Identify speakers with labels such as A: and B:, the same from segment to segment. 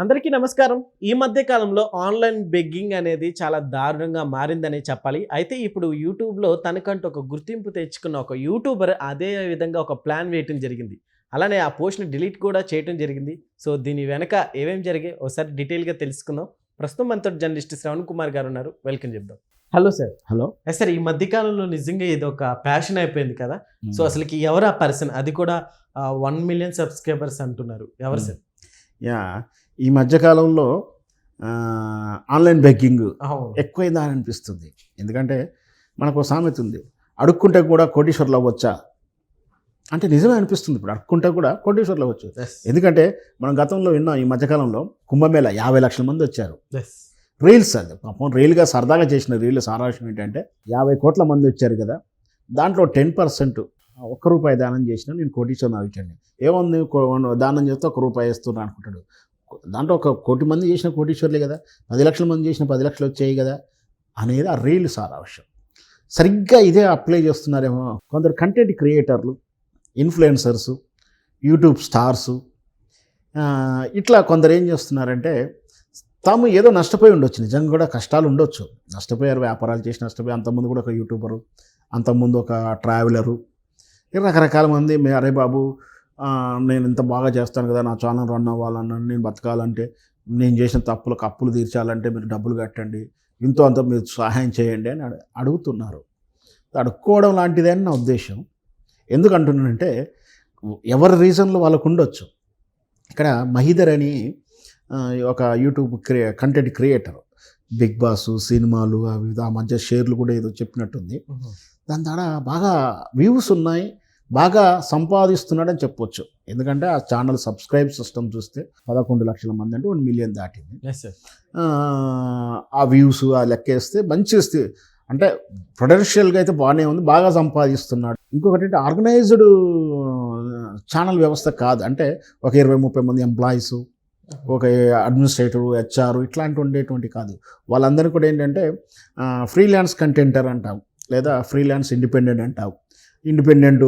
A: అందరికీ నమస్కారం. ఈ మధ్య కాలంలో ఆన్‌లైన్ బెగ్గింగ్ అనేది చాలా దారుణంగా మారిందనే చెప్పాలి. అయితే ఇప్పుడు యూట్యూబ్‌లో తనకంటూ ఒక గుర్తింపు తెచ్చుకున్న ఒక యూట్యూబర్ అదే విధంగా ఒక ప్లాన్ వేయటం జరిగింది. అలానే ఆ పోస్ట్‌ని డిలీట్ కూడా చేయటం జరిగింది. సో, దీని వెనక ఏమేమి జరిగాయి ఒకసారి డీటెయిల్‌గా తెలుసుకుందాం. ప్రస్తుతం మనతోటి జర్నలిస్ట్ శ్రవణ్ కుమార్ గారు ఉన్నారు. వెల్కమ్ చెప్దాం. Hello sir.
B: హలో.
A: సార్ ఈ మధ్య కాలంలో నిజంగా ఇదొక ప్యాషన్ అయిపోయింది కదా! సో, అసలుకి ఎవరు ఆ పర్సన్? అది కూడా 1,000,000 సబ్‌స్క్రైబర్స్ అంటున్నారు. ఎవరు సార్?
B: యాహ్! ఈ మధ్య కాలంలో ఆన్‌లైన్ బెగ్గింగ్
A: అవును.
B: ఎక్కువైందా అనిపిస్తుంది. ఎందుకంటే మనకో సామెత ఉంది. అడుక్కుంటే కూడా కోటీశ్వరులు అవ్వొచ్చా? అంటే నిజమే అనిపిస్తుంది. ఇప్పుడు అడుక్కుంటే కూడా కోటీశ్వరులు అవ్వచ్చు.
A: యెస్.
B: ఎందుకంటే మనం గతంలో విన్నాం ఈ మధ్య కాలంలో కుంభమేళ 50 లక్షల మంది వచ్చారు.
A: యెస్.
B: రీల్స్ అది పాపం రీల్‌గా సరదాగా చేసిన రీల్ సారాంశం ఏంటంటే 50 కోట్ల మంది వచ్చారు కదా! దాంట్లో 10% ఒక్క రూపాయి దానం చేసినా నేను కోటీశ్వరుని అవుతాను. ఏముంది దానం చేస్తే ఒక రూపాయి ఇస్తున్నా అనుకుంటాడు. దాంట్లో 1,00,00,000 మంది చేసిన కోటీశ్వర్లే కదా, 10 లక్షల మంది చేసిన 10 లక్షలు వచ్చాయి కదా అనేది ఆ రీల్ సారాంశం. సరిగ్గా ఇదే అప్లై చేస్తున్నారేమో కొందరు కంటెంట్ క్రియేటర్లు, ఇన్ఫ్లుయెన్సర్సు, యూట్యూబ్ స్టార్సు, ఇట్లా కొందరు ఏం చేస్తున్నారంటే తాము ఏదో నష్టపోయి ఉండొచ్చు, నిజంగా కూడా కష్టాలు ఉండొచ్చు, నష్టపోయారు, వ్యాపారాలు చేసి నష్టపోయి. అంతకుముందు కూడా ఒక యూట్యూబరు, అంతకుముందు ఒక ట్రావెలరు, రకరకాల మంది అరే బాబు నేను ఇంత బాగా చేస్తాను కదా, నా ఛానల్ రన్ అవ్వాలన్నా, నేను బతకాలంటే, నేను చేసిన తప్పులకు అప్పులు తీర్చాలంటే మీరు డబ్బులు కట్టండి, ఇంతో అంత మీరు సహాయం చేయండి అని అడుగుతున్నారు. అడుక్కోవడం లాంటిదే అని నా ఉద్దేశం. ఎందుకు అంటున్నానంటే ఎవరి రీజన్లు వాళ్ళకు ఉండొచ్చు. ఇక్కడ మహీధర్ అని ఒక YouTube content creator, Bigg Boss సినిమాలు అవి ఆ మధ్య షేర్లు కూడా ఏదో చెప్పినట్టుంది. దాని ద్వారా బాగా వ్యూస్ ఉన్నాయి, బాగా సంపాదిస్తున్నాడని చెప్పొచ్చు. ఎందుకంటే ఆ ఛానల్ సబ్స్క్రైబ్ సిస్టమ్ చూస్తే 11 లక్షల మంది అంటే 1 మిలియన్ దాటింది. ఆ వ్యూస్ ఆ లెక్కేస్తే మంచి అంటే ప్రొడెన్షియల్గా అయితే బాగానే ఉంది, బాగా సంపాదిస్తున్నాడు. ఇంకొకటి అంటే ఆర్గనైజ్డ్ ఛానల్ వ్యవస్థ కాదు. అంటే ఒక 20-30 మంది ఎంప్లాయీస్, ఒక అడ్మినిస్ట్రేటర్, హెచ్ఆర్ ఇట్లాంటి ఉండేటువంటి కాదు. వాళ్ళందరూ కూడా ఏంటంటే ఫ్రీలాన్స్ కంటెంటర్ అంటాం, లేదా ఫ్రీలాన్స్ ఇండిపెండెంట్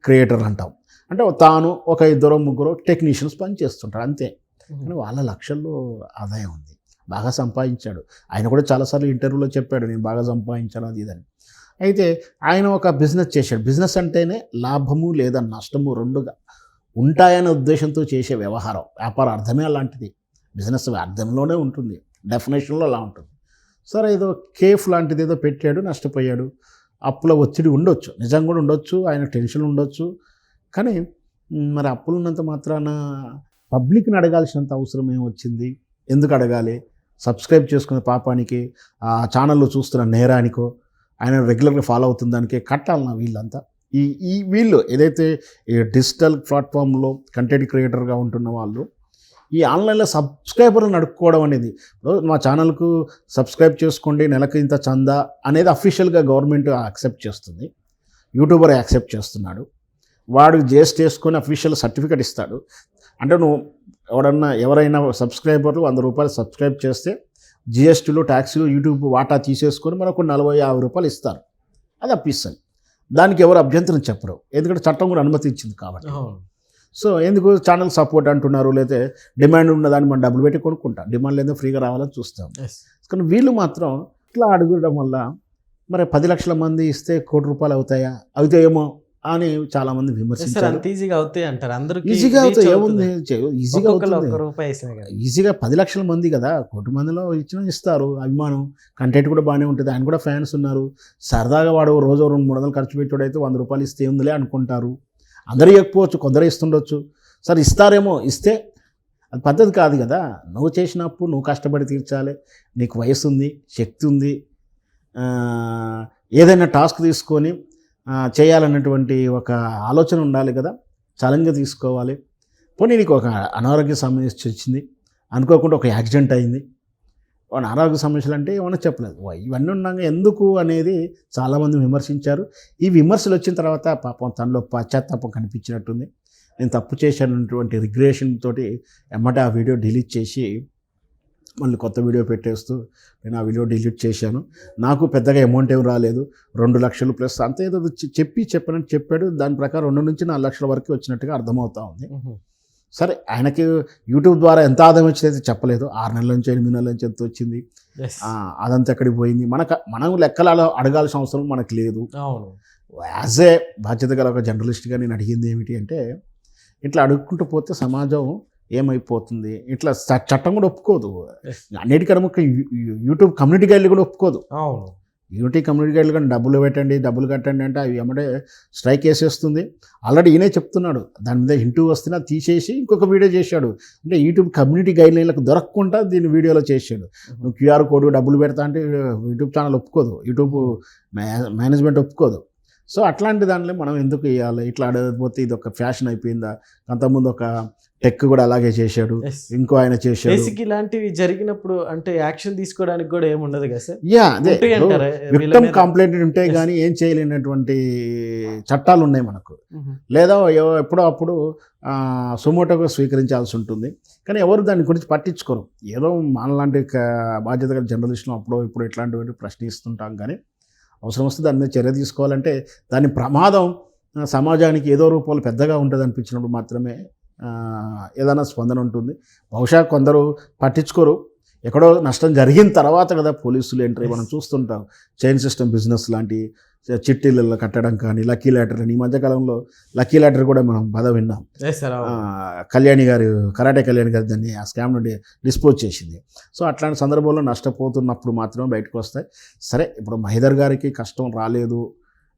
B: క్రియేటర్ అంటాం. అంటే తాను ఒక 2-3 టెక్నీషియన్స్ పని చేస్తుంటారు అంతే. కానీ వాళ్ళ లక్షల్లో ఆదాయం ఉంది, బాగా సంపాదించాడు. ఆయన కూడా చాలాసార్లు ఇంటర్వ్యూలో చెప్పాడు, నేను బాగా సంపాదించాను అది ఇదని. అయితే ఆయన ఒక బిజినెస్ చేశాడు. బిజినెస్ అంటేనే లాభము లేదా నష్టము రెండుగా ఉంటాయనే ఉద్దేశంతో చేసే వ్యవహారం, వ్యాపార అర్థమే అలాంటిది. బిజినెస్ అర్థంలోనే ఉంటుంది, డెఫినేషన్లో అలా ఉంటుంది. సరే ఏదో కేఫ్ లాంటిది ఏదో పెట్టాడు, నష్టపోయాడు. అప్పుల ఒత్తిడి ఉండొచ్చు, నిజంగా కూడా ఉండొచ్చు, ఆయన టెన్షన్ ఉండొచ్చు. కానీ మరి అప్పులు ఉన్నంత మాత్రాన పబ్లిక్ని అడగాల్సినంత అవసరం ఏమొచ్చింది? ఎందుకు అడగాలి? సబ్స్క్రైబ్ చేసుకున్న పాపానికి, ఆ ఛానల్లో చూస్తున్న నేరానికో, ఆయన రెగ్యులర్గా ఫాలో అవుతున్న దానికే కట్టాలన్నా వీళ్ళంతా? ఈ వీళ్ళు ఏదైతే ఈ డిజిటల్ ప్లాట్ఫామ్లో కంటెంట్ క్రియేటర్గా ఉంటున్న వాళ్ళు ఈ ఆన్లైన్లో సబ్స్క్రైబర్లను అడుక్కోవడం అనేది, మా ఛానల్కు సబ్స్క్రైబ్ చేసుకోండి, నెలకు ఇంత చందా అనేది అఫీషియల్గా గవర్నమెంట్ యాక్సెప్ట్ చేస్తుంది, యూట్యూబర్ యాక్సెప్ట్ చేస్తున్నాడు. వాడు జిఎస్టీ వేసుకొని అఫీషియల్ సర్టిఫికేట్ ఇస్తాడు. అంటే నువ్వు ఎవరైనా సబ్స్క్రైబర్లు 100 రూపాయలు సబ్స్క్రైబ్ చేస్తే జిఎస్టీలు, ట్యాక్సీలు, యూట్యూబ్ వాటా తీసేసుకొని మనకు 40-50 రూపాయలు ఇస్తారు. అది అప్పిస్తుంది. దానికి ఎవరు అభ్యంతరం చెప్పరు, ఎందుకంటే చట్టం కూడా అనుమతించింది కాబట్టి. సో ఎందుకు ఛానల్ సపోర్ట్ అంటున్నారు? లేకపోతే డిమాండ్ ఉన్నదాన్ని మనం డబ్బులు పెట్టి కొనుక్కుంటాం, డిమాండ్ లేదా ఫ్రీగా రావాలని చూస్తాం. కానీ వీళ్ళు మాత్రం ఇట్లా అడగడం వల్ల మరి 10 లక్షల మంది ఇస్తే ₹1,00,00,000 అవుతాయా? అవుతాయేమో అని చాలామంది విమర్శించారు.
A: ఈజీగా అవుతాయి అంటారు అందరూ.
B: ఈజీగా అవుతాయి, ఏముంది, ఈజీగా అవుతుంది. ఈజీగా 10 లక్షల మంది కదా, 1,00,00,000 మందిలో ఇస్తారు. అభిమానం, కంటెంట్ కూడా బాగానే ఉంటుంది, ఆయన కూడా ఫ్యాన్స్ ఉన్నారు. సరదాగా వాడు రోజు 200-300 ఖర్చు పెట్టాడు అయితే 100 రూపాయలు ఇస్తే ఉందిలే అనుకుంటారు. అందరూ ఇవ్వకపోవచ్చు, కొందరు ఇస్తుండొచ్చు. సరే ఇస్తారేమో, ఇస్తే అది పద్ధతి కాదు కదా. నువ్వు చేసినప్పుడు నువ్వు కష్టపడి తీర్చాలి, నీకు వయసు ఉంది, శక్తి ఉంది, ఏదైనా టాస్క్ తీసుకొని చేయాలన్నటువంటి ఒక ఆలోచన ఉండాలి కదా, ఛాలెంజ్గా తీసుకోవాలి. పోనీ నీకు ఒక అనారోగ్య సమస్య వచ్చింది, అనుకోకుండా ఒక యాక్సిడెంట్ అయింది, అనారోగ్య సమస్యలు అంటే ఏమన్నా చెప్పలేదు, ఇవన్నీ ఉన్నాక ఎందుకు అనేది చాలామంది విమర్శించారు. ఈ విమర్శలు వచ్చిన తర్వాత పాపం తనలో పశ్చాత్తాపం కనిపించినట్టుంది. నేను తప్పు చేశానన్నటువంటి రిగ్రెషన్ తోటి ఎమ్మటే ఆ వీడియో డిలీట్ చేసి మళ్ళీ కొత్త వీడియో పెట్టేస్తూ నేను ఆ వీడియో డిలీట్ చేశాను. నాకు పెద్దగా అమౌంట్ ఏం రాలేదు, 2 లక్షలు ప్లస్ అంత ఏదో చెప్పాడు. దాని ప్రకారం 2 నుంచి 4 లక్షల వరకు వచ్చినట్టుగా అర్థమవుతా ఉంది. సరే ఆయనకి యూట్యూబ్ ద్వారా ఎంత ఆదాయం వచ్చింది చెప్పలేదు, 6 నెలల నుంచి 8 నెలల నుంచి ఎంత వచ్చింది,
A: Yes.
B: అదంతా ఎక్కడికి పోయింది, మనం లెక్కలలో అడగాల్సిన అవసరం మనకు లేదు.
A: అవును.
B: యాజ్ ఏ బాధ్యత గల ఒక జర్నలిస్ట్గా నేను అడిగింది ఏమిటి అంటే, ఇట్లా అడుక్కుంటూ పోతే సమాజం ఏమైపోతుంది, ఇట్లా చట్టం కూడా ఒప్పుకోదు,
A: Yes.
B: అన్నిటికన్నా ముఖ్యం యూట్యూబ్ కమ్యూనిటీ గైడ్లు కూడా ఒప్పుకోదు.
A: అవును.
B: యూనిటీ కమ్యూనిటీ గైడ్లు కానీ డబ్బులు పెట్టండి, డబ్బులు కట్టండి అంటే అవి ఏమంటే స్ట్రైక్ వేసేస్తుంది. ఆల్రెడీ ఈయనే చెప్తున్నాడు, దాని మీద హింటూ వస్తున్నా తీసేసి ఇంకొక వీడియో చేశాడు. అంటే యూట్యూబ్ కమ్యూనిటీ గైడ్ లైన్లకు దొరకకుండా దీన్ని వీడియోలో చేశాడు. నువ్వు క్యూఆర్ కోడ్ డబ్బులు పెడతా అంటే యూట్యూబ్ ఛానల్ ఒప్పుకోదు, యూట్యూబ్ మేనేజ్మెంట్ ఒప్పుకోదు. సో అట్లాంటి దానిలో మనం ఎందుకు వేయాలి, ఇట్లా అడగకపోతే ఇది ఒక ఫ్యాషన్ అయిపోయిందా. అంతకుముందు ఒక టెక్ కూడా అలాగే చేశాడు,
A: Yes.
B: ఇంకో ఆయన చేశాడు.
A: బేసిక్ ఇలాంటివి జరిగినప్పుడు అంటే యాక్షన్ తీసుకోవడానికి కూడా ఏముండదు కదా సార్.
B: యా అదే
A: ఉంటాయి అంటారా వీళ్ళ
B: విక్టమ్
A: మీద?
B: కంప్లైంట్ ఉంటే
A: Yes.
B: కానీ ఏం చేయలేనటువంటి చట్టాలు ఉన్నాయి మనకు. లేదా ఎప్పుడో అప్పుడు సుమోటోగా స్వీకరించాల్సి ఉంటుంది, కానీ ఎవరు దాని గురించి పట్టించుకోరు. ఏదో మనలాంటి బాధ్యత గల జర్నలిస్టులు అప్పుడో ఇప్పుడు ఇట్లాంటివి ప్రశ్నిస్తుంటాం, కానీ అవసరం వస్తే దాని మీద చర్య తీసుకోవాలంటే దాని ప్రమాదం సమాజానికి ఏదో రూపంలో పెద్దగా ఉంటుంది అనిపించినప్పుడు మాత్రమే ఏదైనా స్పందన ఉంటుంది. బహుశా కొందరు పట్టించుకోరు, ఎక్కడో నష్టం జరిగిన తర్వాత కదా పోలీసులు ఎంట్రీ మనం చూస్తుంటాం. చైన్ సిస్టమ్ బిజినెస్ లాంటి చిట్టీలలో కట్టడం కానీ, లక్కీ లాటరీ అని, ఈ మధ్యకాలంలో లక్కీ లాటరీ కూడా మనం బాధ విన్నాం.
A: Yes, sir. అవును.
B: కళ్యాణి గారు, కరాటే కళ్యాణి గారు దాన్ని ఆ స్కామ్ నుండి డిస్పోజ్ చేసింది. సో అట్లాంటి సందర్భంలో నష్టపోతున్నప్పుడు మాత్రమే బయటకు వస్తాయి. సరే, ఇప్పుడు మహేదర్ గారికి కష్టం రాలేదు,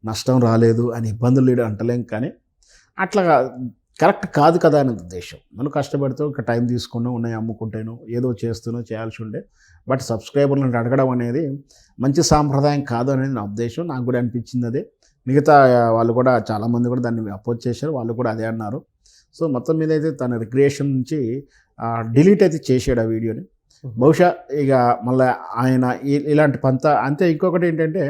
B: నష్టం రాలేదు అని ఇబ్బందులు లేడు అంటలేం, కానీ అట్లా కరెక్ట్ కాదు కదా అనే ఉద్దేశం. మనం కష్టపడుతూ ఒక టైం తీసుకున్నా, ఉన్నాయి అమ్ముకుంటేనో ఏదో చేస్తూనో చేయాల్సి ఉండే, బట్ సబ్స్క్రైబర్లను అడగడం అనేది మంచి సాంప్రదాయం కాదు అనేది నా ఉద్దేశం. నాకు కూడా అనిపించింది అదే. మిగతా వాళ్ళు కూడా చాలామంది కూడా దాన్ని అపోజ్ చేశారు, వాళ్ళు కూడా అదే అన్నారు. సో మొత్తం మీద అయితే తన రిక్రియేషన్ నుంచి డిలీట్ అయితే చేసాడు ఆ వీడియోని. బహుశా ఇక మళ్ళీ ఆయన ఇలాంటి పంత అంతే. ఇంకొకటి ఏంటంటే,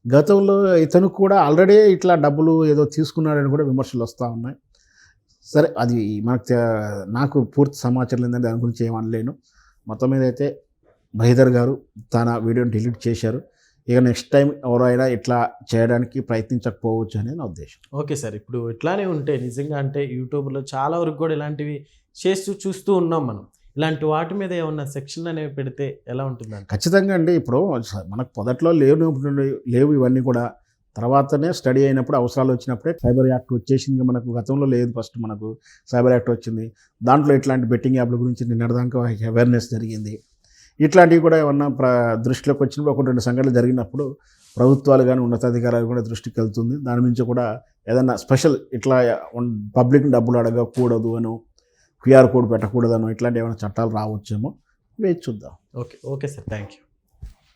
B: గతంలో ఇతను కూడా ఆల్రెడీ ఇట్లా డబ్బులు ఏదో తీసుకున్నాడని కూడా విమర్శలు వస్తూ ఉన్నాయి. సరే, అది నాకు పూర్తి సమాచారం లేదని దాని గురించి ఏమనలేను. మొత్తం మీద అయితే మహేదర్ గారు తన వీడియోని డిలీట్ చేశారు. ఇక నెక్స్ట్ టైం ఎవరైనా ఇట్లా చేయడానికి ప్రయత్నించకపోవచ్చు అని నా ఉద్దేశం.
A: ఓకే సార్, ఇప్పుడు ఇట్లానే ఉంటే నిజంగా అంటే యూట్యూబ్లో చాలా వరకు కూడా ఇలాంటివి చూస్తూ ఉన్నాం మనం. ఇలాంటి వాటి మీద ఏమన్నా సెక్షన్ అనేవి పెడితే ఎలా ఉంటుందంట?
B: ఖచ్చితంగా అండి. ఇప్పుడు మనకు మొదట్లో లేవు ఇవన్నీ కూడా, తర్వాతనే స్టడీ అయినప్పుడు అవసరాలు వచ్చినప్పుడే సైబర్ యాక్ట్ వచ్చేసింది. మనకు గతంలో లేదు, ఫస్ట్ మనకు సైబర్ యాక్ట్ వచ్చింది. దాంట్లో ఇట్లాంటి బెట్టింగ్ యాప్ల గురించి నిన్నటిదాకా అవేర్నెస్ జరిగింది. ఇట్లాంటివి కూడా ఏమన్నా దృష్టిలోకి వచ్చినప్పుడు 1-2 సంఘటనలు జరిగినప్పుడు ప్రభుత్వాలు కానీ ఉన్నతాధికారులు కూడా దృష్టికి వెళ్తుంది. దాని నుంచి కూడా ఏదన్నా స్పెషల్ ఇట్లా పబ్లిక్ డబ్బులు అడగకూడదు అనో, క్యూఆర్ కోడ్ పెట్టకూడదనో ఇట్లాంటి ఏమైనా చట్టాలు రావచ్చేమో వేచి చూద్దాం.
A: Okay sir, thank you.